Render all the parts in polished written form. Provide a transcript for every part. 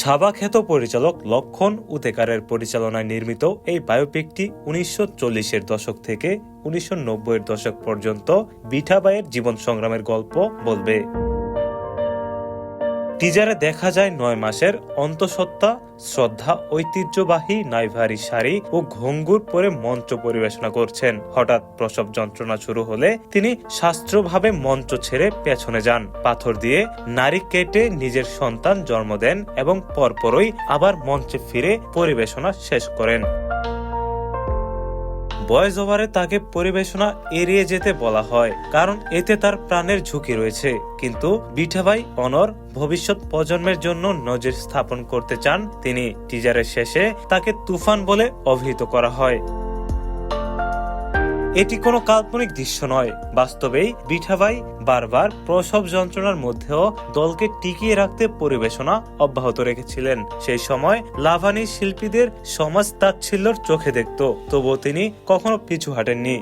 ছাবা খ্যাত পরিচালক লক্ষণ উতেকারের পরিচালনায় নির্মিত এই বায়োপিকটি ১৯৪০-এর দশক থেকে ১৯৯০-এর দশক পর্যন্ত বিঠাবাইয়ের জীবন সংগ্রামের গল্প বলবে। টিজারে দেখা যায় ৯ মাসের অন্তঃসত্ত্বা শ্রদ্ধা ঐতিহ্যবাহী নাইভারি শাড়ি ও ঘঙ্গুর পরে মঞ্চ পরিবেশনা করছেন। হঠাৎ প্রসব যন্ত্রণা শুরু হলে তিনি শাস্ত্রভাবে মঞ্চ ছেড়ে পেছনে যান। পাথর দিয়ে নারী কেটে নিজের সন্তান জন্ম দেন এবং পরপরই আবার মঞ্চে ফিরে পরিবেশনা শেষ করেন। ভয়েস ওভারে তাকে পরিবেশনা এড়িয়ে যেতে বলা হয়, কারণ এতে তার প্রাণের ঝুঁকি রয়েছে। কিন্তু বিঠাবাই অনর ভবিষ্যৎ প্রজন্মের জন্য নজির স্থাপন করতে চান তিনি। টিজারের শেষে তাকে তুফান বলে অভিহিত করা হয়। এটি কোনো কাল্পনিক দৃশ্য নয়, বাস্তবেই বিঠাবাই বারবার প্রসব যন্ত্রণার মধ্যেও দলকে টিকিয়ে রাখতে পরিবেশনা অব্যাহত রেখেছিলেন। সেই সময় লাভানি শিল্পীদের সমাজ তাচ্ছিল্যের চোখে দেখত, তবুও তিনি কখনো পিছু হাঁটেননি।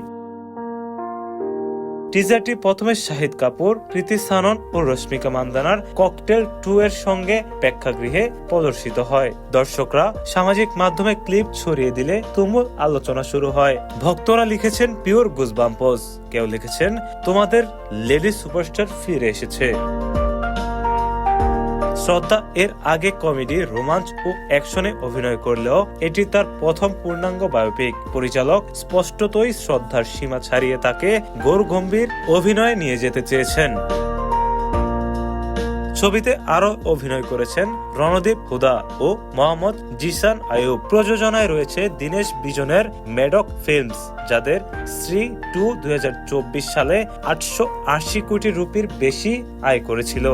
টিজারটি প্রথমে শাহিদ কাপুর, কৃতি সানন ও রশ্মিকা মান্দানার ককটেল 2 এর সঙ্গে প্রেক্ষাগৃহে প্রদর্শিত হয়। দর্শকরা সামাজিক মাধ্যমে ক্লিপ ছড়িয়ে দিলে তুমুল আলোচনা শুরু হয়। ভক্তরা লিখেছেন পিওর গুজবাম্পস, কেউ লিখেছেন তোমাদের লেডি সুপারস্টার ফিরে এসেছে। শ্রদ্ধা এর আগে কমেডি, রোমাঞ্চ ও অ্যাকশনে অভিনয় করলেও এটি তার প্রথম পূর্ণাঙ্গ বায়োপিক। পরিচালক স্পষ্টতই শ্রদ্ধার সীমা ছাড়িয়ে তাকে গৌরগম্ভীর অভিনয়ে নিয়ে যেতে চেয়েছেন। ছবিতে আরো অভিনয় করেছেন রণদীপ হুদা ও মোহাম্মদ জিসান আয়ুব। প্রযোজনায় রয়েছে দীনেশ বিজনের মেডক ফিল্মস, যাদের স্ত্রী 2 2024 সালে 880 কোটি রুপির বেশি আয় করেছিল।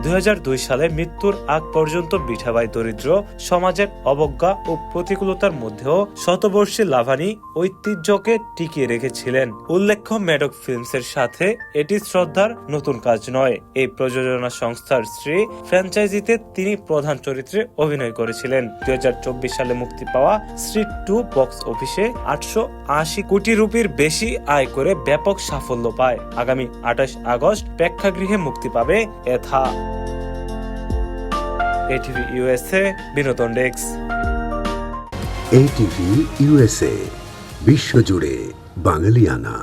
2002 সালে মৃত্যুর আগ পর্যন্ত বিঠাবাই দরিদ্র সমাজের অবজ্ঞা ও প্রতিকূলতার মধ্যেও শতবর্ষী লাভানি ঐতিহ্যকে টিকিয়ে রেখেছিলেন। উল্লেখ্য, মেডক ফিল্মসের সাথে এটি শ্রদ্ধার নতুন কাজ নয়। এই প্রযোজনা সংস্থার স্ত্রী ফ্র্যাঞ্চাইজিতে তিনি প্রধান চরিত্রে অভিনয় করেছিলেন। 2024 সালে মুক্তি পাওয়া স্ত্রী 2 বক্স অফিসে 880 কোটি রুপির বেশি আয় করে ব্যাপক সাফল্য পায়। আগামী 28 আগস্ট প্রেক্ষাগৃহে মুক্তি পাবে এথা। এটিভি ইউএসএ বিনোদন ডেস্ক। এটিভি ইউএসএ, বিশ্বজুড়ে বাঙালিয়ানা।